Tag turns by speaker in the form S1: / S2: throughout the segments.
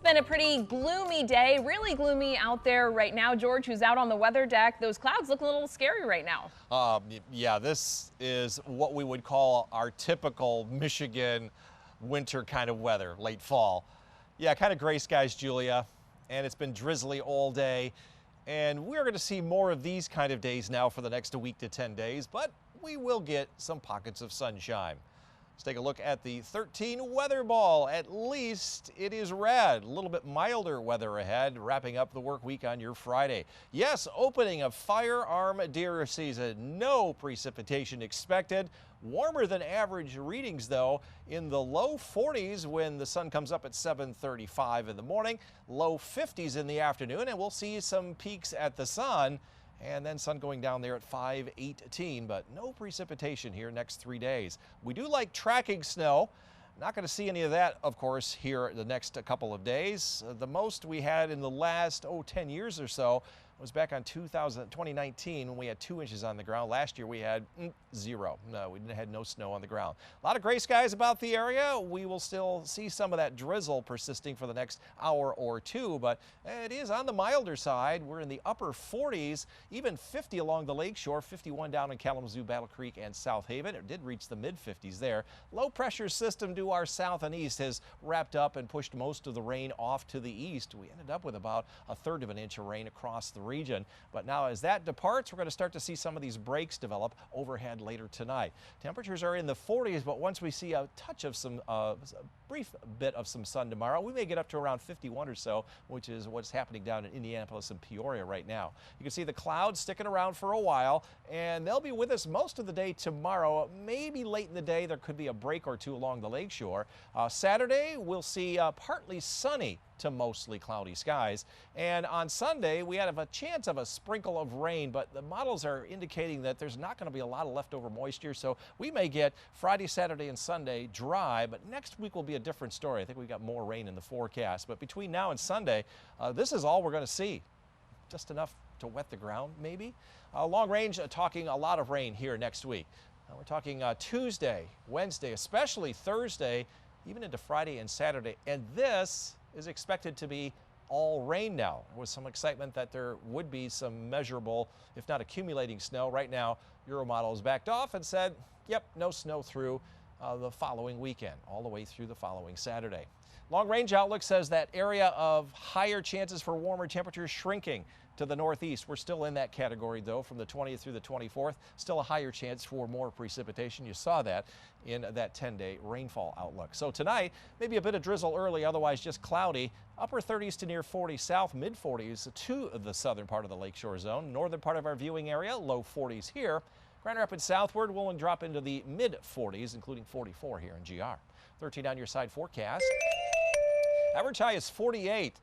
S1: been a pretty gloomy day, really gloomy out there right now. George, who's out on the weather deck, those clouds look a little scary right now.
S2: Yeah, this is what we would call our typical Michigan winter kind of weather, late fall. Yeah, kind of gray skies, Julia, and it's been drizzly all day. And we're going to see more of these kind of days now for the next week to 10 days, but we will get some pockets of sunshine. Let's take a look at the 13 weather ball. At least it is red. A little bit milder weather ahead, wrapping up the work week on your Friday. Yes, opening of firearm deer season. No precipitation expected. Warmer than average readings, though, in the low 40s when the sun comes up at 7:35 in the morning, low 50s in the afternoon, and we'll see some peaks at the sun. And then sun going down there at 5:18, but no precipitation here next 3 days. We do like tracking snow. Not going to see any of that, of course, here the next couple of days. The most we had in the last, 10 years or so was back on 2019 when we had 2 inches on the ground. Last year we had 0. No, we had no snow on the ground. A lot of gray skies about the area. We will still see some of that drizzle persisting for the next hour or two, but it is on the milder side. We're in the upper 40s, even 50 along the lakeshore, 51 down in Kalamazoo, Battle Creek, and South Haven. It did reach the mid-50s there. Low pressure system to our south and east has wrapped up and pushed most of the rain off to the east. We ended up with about 1/3 of an inch of rain across the region. But now as that departs, we're going to start to see some of these breaks develop overhead later tonight. Temperatures are in the 40s, but once we see a touch of some brief bit of some sun tomorrow, we may get up to around 51 or so, which is what's happening down in Indianapolis and Peoria right now. You can see the clouds sticking around for a while, and they'll be with us most of the day tomorrow. Maybe late in the day there could be a break or two along the lakeshore. Saturday we'll see partly sunny to mostly cloudy skies. And on Sunday, we have a chance of a sprinkle of rain, but the models are indicating that there's not going to be a lot of leftover moisture, so we may get Friday, Saturday, and Sunday dry, but next week will be a different story. I think we've got more rain in the forecast, but between now and Sunday, this is all we're going to see. Just enough to wet the ground, maybe. Long range, talking a lot of rain here next week. We're talking Tuesday, Wednesday, especially Thursday, even into Friday and Saturday, and this is expected to be all rain now, with some excitement that there would be some measurable, if not accumulating snow. Right now, Euromodel has backed off and said, yep, no snow through the following weekend, all the way through the following Saturday. Long range outlook says that area of higher chances for warmer temperatures shrinking to the northeast. We're still in that category, though, from the 20th through the 24th. Still a higher chance for more precipitation. You saw that in that 10-day rainfall outlook. So tonight, maybe a bit of drizzle early, otherwise just cloudy. Upper 30s to near 40 south, mid 40s to the southern part of the lakeshore zone. Northern part of our viewing area, low 40s here. Grand Rapids southward will drop into the mid 40s, including 44 here in GR. 13 on your side forecast. Average high is 48.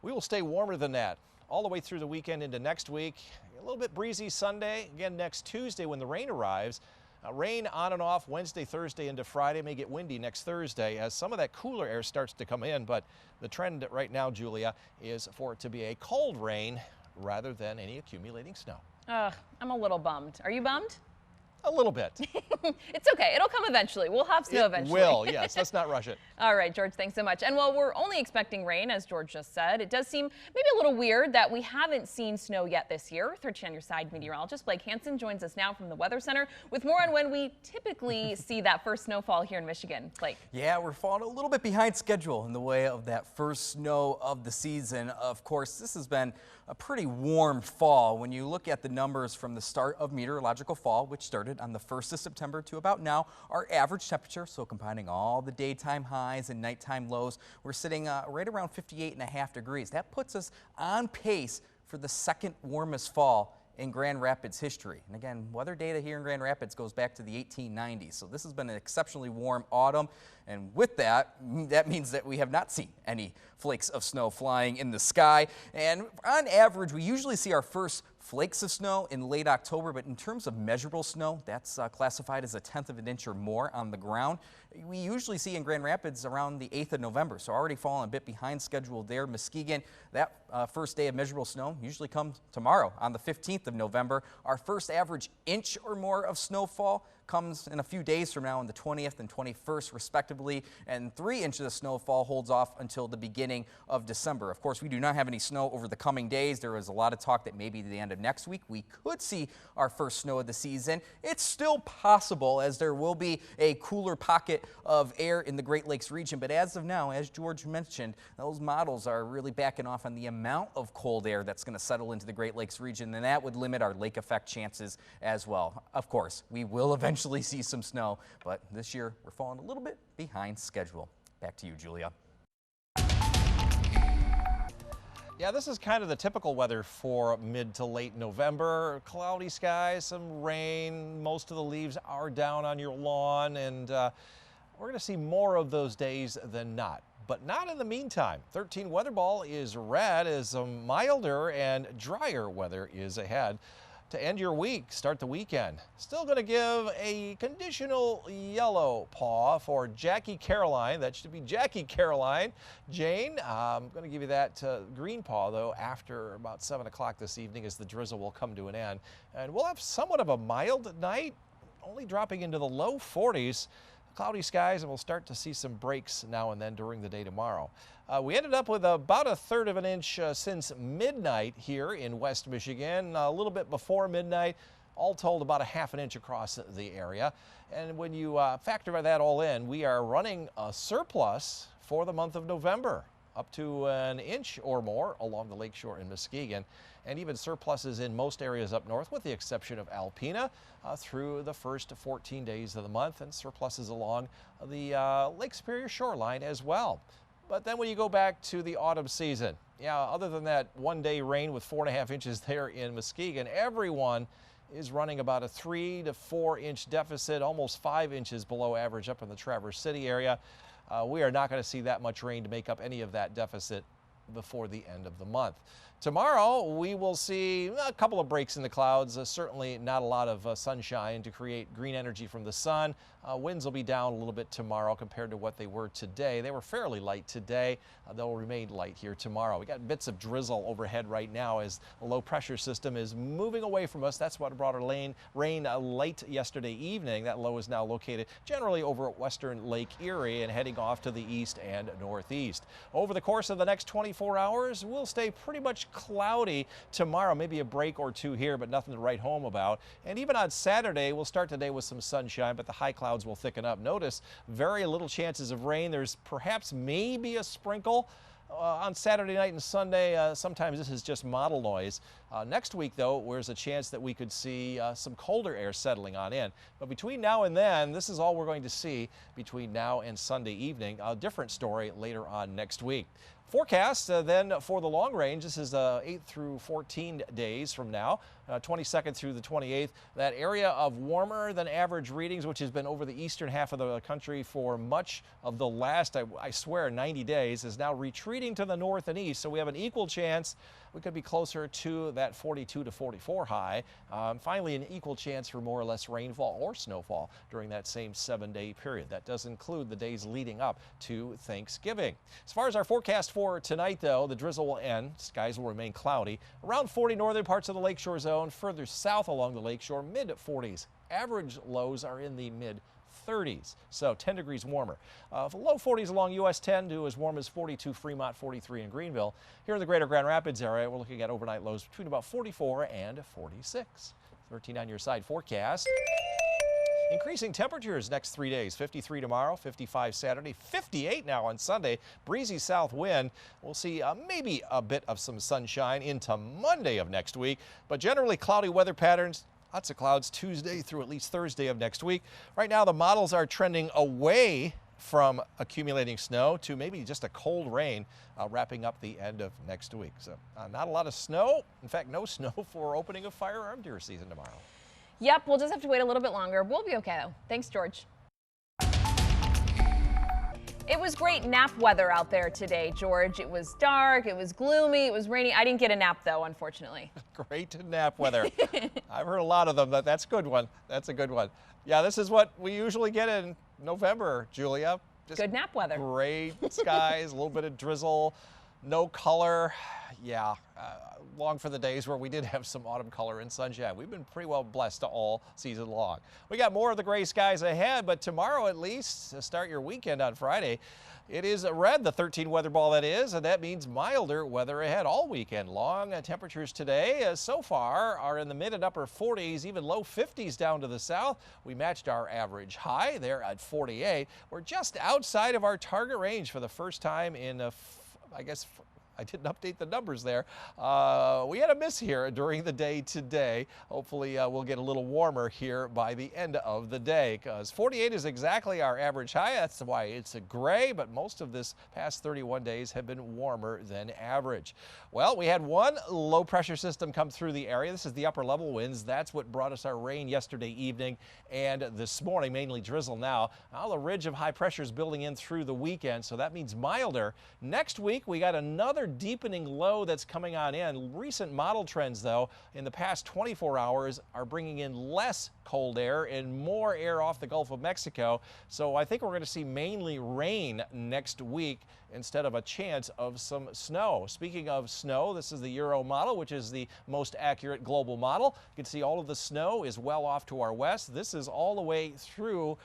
S2: We will stay warmer than that all the way through the weekend into next week. A little bit breezy Sunday. Again, next Tuesday when the rain arrives. Rain on and off Wednesday, Thursday into Friday. May get windy next Thursday as some of that cooler air starts to come in. But the trend right now, Julia, is for it to be a cold rain rather than any accumulating snow.
S1: I'm a little bummed. Are you bummed?
S2: A little bit.
S1: It's okay. It'll come eventually. We'll have snow eventually.
S2: It will, yes. Let's not rush it.
S1: All right, George, thanks so much. And while we're only expecting rain, as George just said, it does seem maybe a little weird that we haven't seen snow yet this year. 13 on your side meteorologist Blake Hansen joins us now from the Weather Center with more on when we typically see that first snowfall here in Michigan. Blake.
S3: Yeah, we're falling a little bit behind schedule in the way of that first snow of the season. Of course, this has been a pretty warm fall. When you look at the numbers from the start of meteorological fall, which started on the 1st of September to about now, our average temperature, so combining all the daytime highs and nighttime lows, we're sitting right around 58.5 degrees. That puts us on pace for the second warmest fall in Grand Rapids history. And again, weather data here in Grand Rapids goes back to the 1890s. So this has been an exceptionally warm autumn. And with that, that means that we have not seen any flakes of snow flying in the sky. And on average, we usually see our first flakes of snow in late October, but in terms of measurable snow, that's classified as 1/10 of an inch or more on the ground. We usually see in Grand Rapids around the 8th of November, so already falling a bit behind schedule there. Muskegon, that first day of measurable snow usually comes tomorrow on the 15th of November. Our first average inch or more of snowfall comes in a few days from now on the 20th and 21st respectively, and 3 inches of snowfall holds off until the beginning of December. Of course, we do not have any snow over the coming days. There is a lot of talk that maybe the end of next week we could see our first snow of the season. It's still possible, as there will be a cooler pocket of air in the Great Lakes region, but as of now, as George mentioned, those models are really backing off on the amount of cold air that's going to settle into the Great Lakes region, and that would limit our lake effect chances as well. Of course, we will eventually see some snow, but this year we're falling a little bit behind schedule. Back to you, Julia.
S2: Yeah, this is kind of the typical weather for mid to late November. Cloudy skies, some rain, most of the leaves are down on your lawn, and we're going to see more of those days than not. But not in the meantime. 13 weather ball is red as some milder and drier weather is ahead to end your week, start the weekend. Still going to give a conditional yellow paw for Jackie Caroline. That should be Jackie Caroline. Jane, I'm going to give you that green paw, though, after about 7 o'clock this evening as the drizzle will come to an end. And we'll have somewhat of a mild night, only dropping into the low 40s. Cloudy skies, and we'll start to see some breaks now and then during the day tomorrow. We ended up with about 1/3 of an inch since midnight here in West Michigan, a little bit before midnight, all told about 1/2 inch across the area. And when you factor that all in, we are running a surplus for the month of November, up to an inch or more along the lakeshore in Muskegon, and even surpluses in most areas up north with the exception of Alpena through the first 14 days of the month, and surpluses along the Lake Superior shoreline as well. But then when you go back to the autumn season, yeah, other than that one-day rain with 4.5 inches there in Muskegon, everyone is running about a 3 to 4 inch deficit, almost 5 inches below average up in the Traverse City area. We are not going to see that much rain to make up any of that deficit before the end of the month. Tomorrow, we will see a couple of breaks in the clouds, certainly not a lot of sunshine to create green energy from the sun. Winds will be down a little bit tomorrow compared to what they were today. They were fairly light today. They'll remain light here tomorrow. We got bits of drizzle overhead right now as a low pressure system is moving away from us. That's what brought our rain late yesterday evening. That low is now located generally over at western Lake Erie and heading off to the east and northeast. Over the course of the next 24 hours, we'll stay pretty much cloudy tomorrow, maybe a break or two here, but nothing to write home about. And even on Saturday, we'll start today with some sunshine, but the high clouds will thicken up. Notice very little chances of rain. There's perhaps maybe a sprinkle on Saturday night and Sunday. Sometimes this is just model noise. Next week, though, there's a chance that we could see some colder air settling on in. But between now and then, this is all we're going to see between now and Sunday evening. A different story later on next week. Forecast then for the long range, this is 8 through 14 days from now, 22nd through the 28th. That area of warmer than average readings, which has been over the eastern half of the country for much of the last, I swear, 90 days, is now retreating to the north and east. So we have an equal chance we could be closer to that 42 to 44 high. Finally, an equal chance for more or less rainfall or snowfall during that same 7-day period. That does include the days leading up to Thanksgiving. As far as our forecast for tonight, though, the drizzle will end. Skies will remain cloudy. Around 40 northern parts of the lakeshore zone, further south along the lakeshore, mid-40s. Average lows are in the mid-30s, so 10 degrees warmer. Low 40s along US 10 to as warm as 42 Fremont, 43 in Greenville. Here in the greater Grand Rapids area, we're looking at overnight lows between about 44 and 46. 13 on your side forecast. Increasing temperatures next 3 days. 53 tomorrow, 55 Saturday, 58 now on Sunday. Breezy south wind. We'll see maybe a bit of some sunshine into Monday of next week, but generally cloudy weather patterns. Lots of clouds Tuesday through at least Thursday of next week. Right now, the models are trending away from accumulating snow to maybe just a cold rain wrapping up the end of next week. So not a lot of snow. In fact, no snow for opening of firearm deer season tomorrow.
S1: Yep, we'll just have to wait a little bit longer. We'll be okay, though. Thanks, George. It was great nap weather out there today, George. It was dark, it was gloomy, it was rainy. I didn't get a nap, though, unfortunately.
S2: Great nap weather. I've heard a lot of them, but that's a good one. That's a good one. Yeah, this is what we usually get in November, Julia. Just
S1: good nap weather.
S2: Great skies, a little bit of drizzle. No color. Yeah, long for the days where we did have some autumn color and sunshine. We've been pretty well blessed all season long. We got more of the gray skies ahead, but tomorrow at least, to start your weekend on Friday, it is red, the 13 weather ball that is, and that means milder weather ahead all weekend long. Temperatures today so far are in the mid and upper 40s, even low 50s down to the south. We matched our average high there at 48. We're just outside of our target range for the first time in, I guess, I didn't update the numbers there. We had a miss here during the day today. Hopefully we'll get a little warmer here by the end of the day, because 48 is exactly our average high. That's why it's a gray, but most of this past 31 days have been warmer than average. Well, we had one low pressure system come through the area. This is the upper level winds. That's what brought us our rain yesterday evening and this morning, mainly drizzle now. Now the ridge of high pressure is building in through the weekend, so that means milder. Next week, we got another deepening low that's coming on in. Recent model trends, though, in the past 24 hours are bringing in less cold air and more air off the Gulf of Mexico. So I think we're going to see mainly rain next week instead of a chance of some snow. Speaking of snow, this is the Euro model, which is the most accurate global model. You can see all of the snow is well off to our west. This is all the way through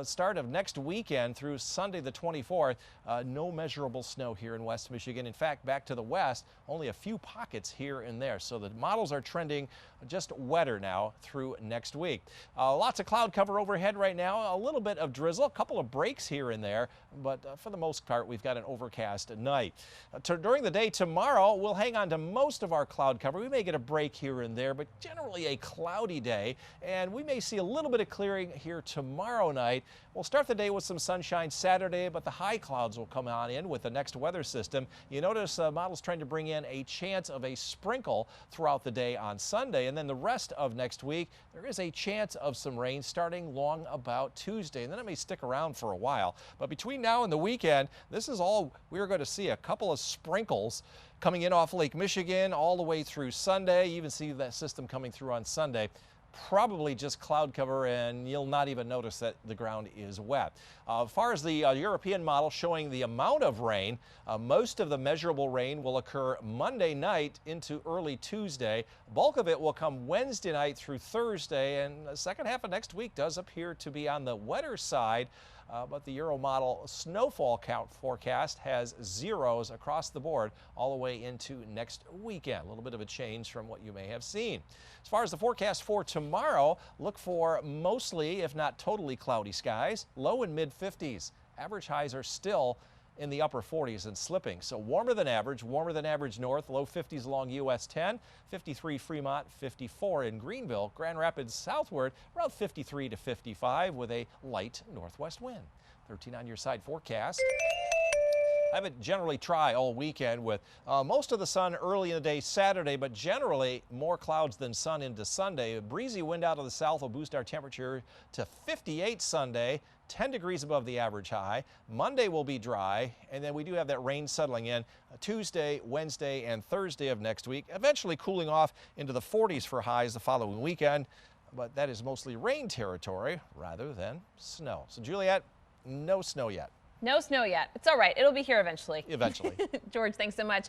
S2: start of next weekend through Sunday the 24th. No measurable snow here in West Michigan. In fact, back to the west, only a few pockets here and there. So the models are trending just wetter now through next week. Lots of cloud cover overhead right now, a little bit of drizzle, a couple of breaks here and there, but for the most part, we've got an overcast night. During the day tomorrow, we'll hang on to most of our cloud cover. We may get a break here and there, but generally a cloudy day, and we may see a little bit of clearing here tomorrow night. We'll start the day with some sunshine Saturday, but the high clouds will come on in with the next weather system. You notice models trying to bring in a chance of a sprinkle throughout the day on Sunday, and then the rest of next week, there is a chance of some rain starting long about Tuesday, and then it may stick around for a while. But between now and the weekend, this is all we're going to see, a couple of sprinkles coming in off Lake Michigan all the way through Sunday. You even see that system coming through on Sunday. Probably just cloud cover, and you'll not even notice that the ground is wet. As far as the European model showing the amount of rain, most of the measurable rain will occur Monday night into early Tuesday. Bulk of it will come Wednesday night through Thursday, and the second half of next week does appear to be on the wetter side. But the Euro model snowfall count forecast has zeros across the board all the way into next weekend. A little bit of a change from what you may have seen. As far as the forecast for tomorrow, look for mostly, if not totally, cloudy skies, low and mid 50s. Average highs are still in the upper 40s and slipping. So warmer than average north, low 50s along US 10, 53 Fremont, 54 in Greenville, Grand Rapids southward, around 53 to 55 with a light northwest wind. 13 on your side forecast. I have it generally dry all weekend with most of the sun early in the day Saturday, but generally more clouds than sun into Sunday. A breezy wind out of the south will boost our temperature to 58 Sunday, 10 degrees above the average high. Monday will be dry, and then we do have that rain settling in Tuesday, Wednesday, and Thursday of next week, eventually cooling off into the 40s for highs the following weekend. But that is mostly rain territory rather than snow. So Juliet, no snow yet.
S1: No snow yet. It's all right. It'll be here eventually.
S2: Eventually.
S1: George, thanks so much.